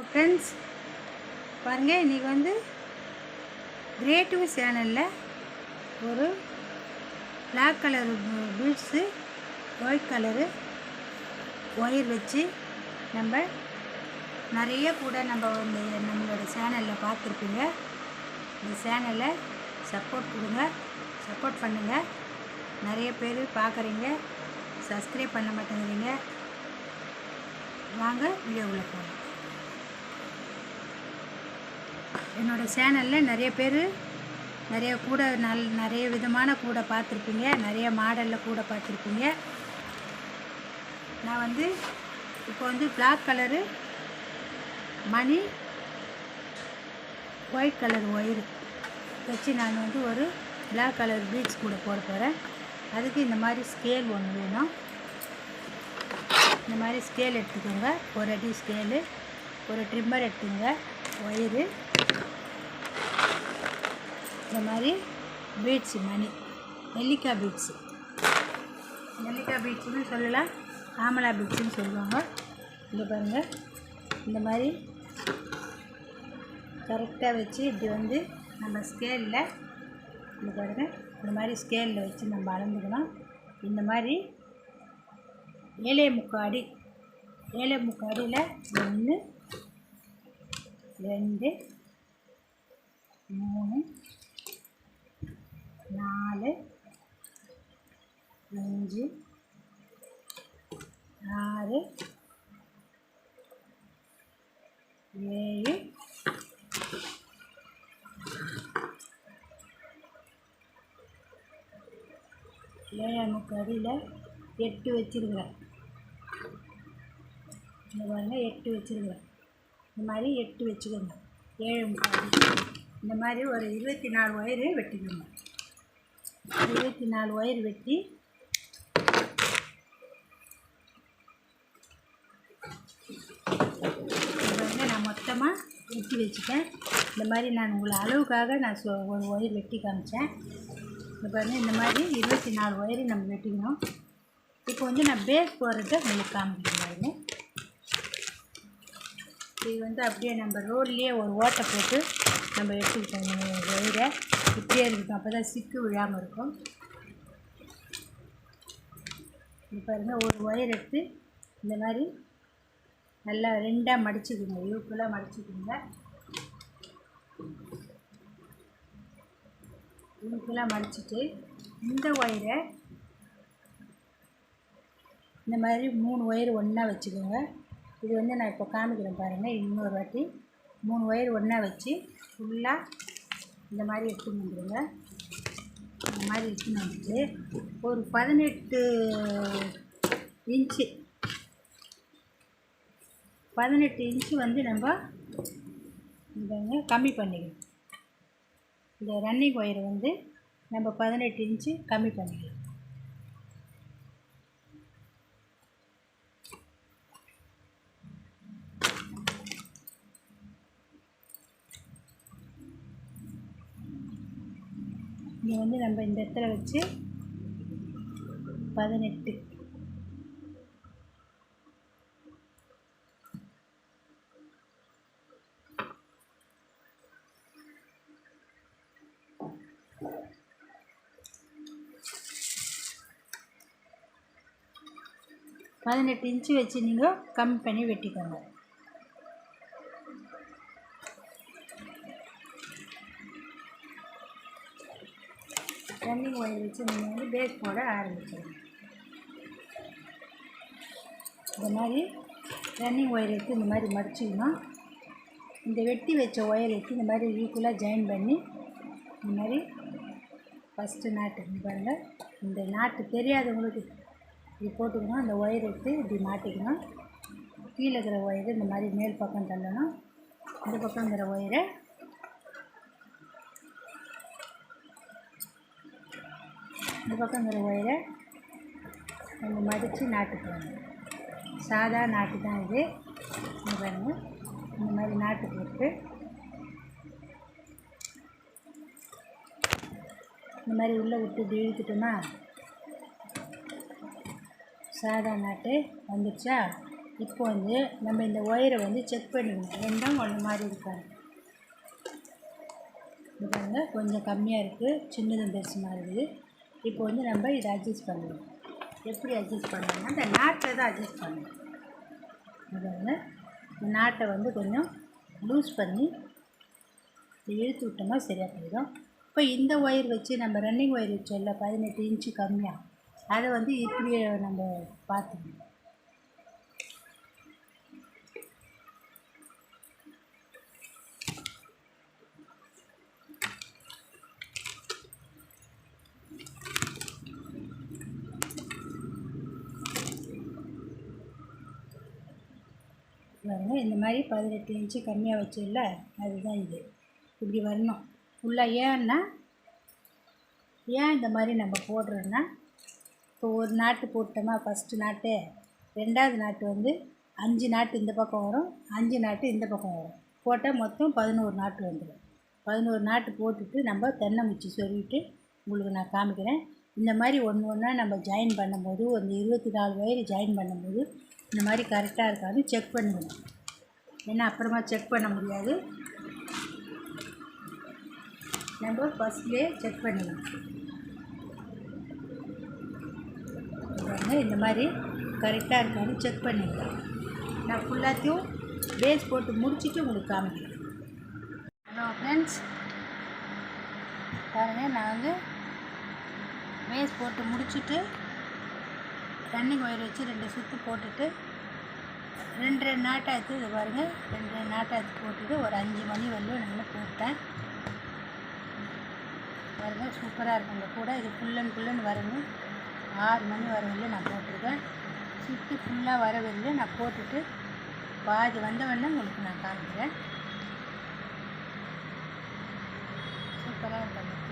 Friends பாருங்கள், இன்றைக்கி வந்து கிரியேட்டிவ் சேனலில் ஒரு black colour beads white colour wire வச்சு நம்ம நிறைய கூட நம்மளோட சேனலில் பார்த்துருப்பீங்க. இந்த சேனலை சப்போர்ட் கொடுங்க, சப்போர்ட் பண்ணுங்கள். நிறைய பேர் பார்க்குறீங்க, சப்ஸ்கிரைப் பண்ண மாட்டேங்கிறீங்க. வாங்க வீடியோவில் போகலாம். என்னோடய சேனலில் நிறைய பேர் நிறைய கூட நிறைய விதமான கூட பார்த்துருப்பீங்க, நிறைய மாடலில் கூட பார்த்துருப்பீங்க. நான் வந்து இப்போ வந்து பிளாக் கலரு மணி ஒயிட் கலர் ஒயரு வச்சு நான் வந்து ஒரு பிளாக் கலர் பீட்ஸ் கூட போட போகிறேன். அதுக்கு இந்த மாதிரி ஸ்கேல் ஒன்று வேணும். இந்த மாதிரி ஸ்கேல் எடுத்துக்கோங்க, ஒரு அடி ஸ்கேலு, ஒரு ட்ரிம்மர் எடுத்துங்க, ஒயரு, இந்த மாதிரி பீட்ஸு மணி நெல்லிக்காய் பீட்ஸுன்னு சொல்லலாம், ஆமலா பீட்ஸுன்னு சொல்லுவாங்க. இங்கே பாருங்கள், இந்த மாதிரி கரெக்டாக வச்சு இப்படி வந்து நம்ம ஸ்கேலில் இங்கே பாருங்கள், இந்த மாதிரி ஸ்கேலில் வச்சு நம்ம அளந்துக்கணும். இந்த மாதிரி 7.75 அடி, 7.75 அடியில் 1 2 3 4 5 6 7 7.75 அடியில் 8 வச்சுருக்கிறேன். இந்த பாருங்கள், 8 வச்சுருக்கிறேன். இந்த மாதிரி 8 வச்சுக்கோங்க. 7.75 அடி. இந்த மாதிரி ஒரு 24 ஒயரு வெட்டிக்கோங்க. 24 ஒயர் வெட்டி பாருங்கள், நான் மொத்தமாக வெட்டி வச்சுட்டேன். இந்த மாதிரி நான் உங்களை அளவுக்காக நான் ஒரு ஒயர் வெட்டி காமிச்சேன். இந்த பாருங்கள், இந்த மாதிரி 24 ஒயரு நம்ம வெட்டிக்கணும். இப்போ வந்து நான் பேஸ் போடுறத உங்களுக்கு காமிக்கிறேன். பாருங்க, இது வந்து அப்படியே நம்ம ரோட்லேயே ஒரு ஓட்டை போட்டு நம்ம எடுத்துக்கிட்டோம். ஒயரை இப்படியே இருக்கட்டும், அப்போ தான் சிக்கு விழாமல் இருக்கும். இது பாருங்கள், ஒரு ஒயர் எடுத்து இந்த மாதிரி நல்லா 2ஆக மடிச்சுக்குங்க, யூக்குலாக மடிச்சுக்குங்க. யூக்குலாக மடிச்சுட்டு இந்த ஒயரை இந்த மாதிரி 3 ஒயர் ஒன்றா வச்சுக்கோங்க. இது வந்து நான் இப்போ காமிக்கிறேன் பாருங்கள். இன்னொரு வாட்டி 3 ஒயர் ஒன்றா வச்சு ஃபுல்லாக இந்த மாதிரி எடுத்துன்னு வந்துடுங்க. இந்த மாதிரி எடுத்துன்னு வந்துட்டு ஒரு 18 இன்ச்சு வந்து நம்ம இங்கே கம்மி பண்ணிக்கணும். இந்த ரன்னிங் ஒயரை வந்து நம்ம 18 இன்ச்சு கம்மி பண்ணிக்கலாம். இங்கே வந்து நம்ம இந்த இடத்துல வச்சு 18 இன்ச்சு வச்சு நீங்கள் கம்மி பண்ணி வெட்டிக்கோங்க. ரன்னிங் ஒயர் வச்சு நீங்கள் வந்து பேஸ் போட ஆரம்பிச்சிடுங்க. இந்த மாதிரி ரன்னிங் ஒயர் எடுத்து இந்த மாதிரி மடிச்சிக்கணும். இந்த வெட்டி வச்ச ஒயர் எடுத்து இந்த மாதிரி ஈக்குவலாக ஜாயின் பண்ணி இந்த மாதிரி ஃபஸ்ட்டு நாட்டு பாருங்கள். இந்த நாட்டு தெரியாதவங்களுக்கு இப்படி போட்டுக்கணும். அந்த ஒயர் எடுத்து இப்படி மாட்டிக்கணும். கீழே இருக்கிற ஒயரு இந்த மாதிரி மேல் பக்கம் தள்ளணும். இந்த பக்கம் இருக்கிற ஒயரை இந்த பக்கங்கிற ஒயரை நம்ம மடித்து நாட்டுக்குவாங்க. சாதா நாட்டு தான் இது. இந்த பாருங்கள், இந்த மாதிரி நாட்டு போட்டு இந்த மாதிரி உள்ளே விட்டு இப்படி இழுத்துட்டோம்னா சாதா நாட்டு வந்துடுச்சா. இப்போ வந்து நம்ம இந்த ஒயரை வந்து செக் பண்ணிக்கணும், ரெண்டும் ஒன்று மாதிரி இருக்காங்க. பாருங்க, கொஞ்சம் கம்மியாக இருக்குது, சின்னதும் பெருசுமாக இருக்குது. இப்போ வந்து நம்ம இதை அட்ஜஸ்ட் பண்ணணும். எப்படி அட்ஜஸ்ட் பண்ணணும்னா இந்த நாட்டை தான் அட்ஜஸ்ட் பண்ணணும். பாருங்க, இந்த நாட்டை வந்து கொஞ்சம் லூஸ் பண்ணி இழுத்து விட்டோம்னா சரியாக போயிடும். இப்போ இந்த ஒயர் வச்சு நம்ம ரன்னிங் ஒயர் வச்சோம்ல 18 இன்ச்சு கம்மியாக, அதை வந்து இப்படியே நம்ம பார்த்துக்கணும். பாருங்க, இந்த மாதிரி 18 இன்ச்சு கம்மியாக வச்சில்ல, அதுதான் இது. இப்படி வரணும் ஃபுல்லாக. ஏன் இந்த மாதிரி நம்ம போடுறோன்னா, இப்போ ஒரு நாட்டு போட்டோமா, ஃபஸ்ட்டு நாட்டு, ரெண்டாவது நாட்டு வந்து 5 நாட்டு இந்த பக்கம் வரும், 5 நாட்டு இந்த பக்கம் வரும். போட்டால் மொத்தம் 11 நாட்டு வந்துடும். 11 நாட்டு போட்டுட்டு நம்ம தென்னை முச்சி சொருவிட்டு உங்களுக்கு நான் காமிக்கிறேன். இந்த மாதிரி ஒன்று ஒன்றா நம்ம ஜாயின் பண்ணும்போது, அந்த 24 வயர் ஜாயின் பண்ணும்போது இந்த மாதிரி கரெக்டாக இருக்கான்னு செக் பண்ணிக்கணும். ஏன்னா அப்புறமா செக் பண்ண முடியாது, நம்ம ஃபஸ்ட்லேயே செக் பண்ணிக்கணும். இந்த மாதிரி கரெக்டாக இருக்கான்னு செக் பண்ணிக்கலாம். நான் ஃபுல்லாத்தையும் பேஸ் போட்டு முடிச்சுட்டு உங்களுக்கு காமிக்கிறேன். ஹலோ ஃப்ரெண்ட்ஸ், பாருங்கள், நான் வந்து பேஸ் போட்டு முடிச்சுட்டு ரன்னிங் ஒயர் வச்சு 2 சுற்று போட்டுட்டு 2 நாட்டை எடுத்து, இது பாருங்கள், 2 நாட்டை எடுத்து போட்டுட்டு ஒரு 5 மணி வரலும் நல்லா போட்டேன். பாருங்கள், சூப்பராக இருக்குங்க. கூட இது ஃபுல்லுன்னு வருங்க. 6 மணி வர வரலையும் நான் போட்டிருக்கேன். சுற்றி ஃபுல்லாக வர வரலையும் நான் போட்டுட்டு பாதி வந்தவொடனே உங்களுக்கு நான் காமிக்கிறேன். சூப்பராக இருக்கும்.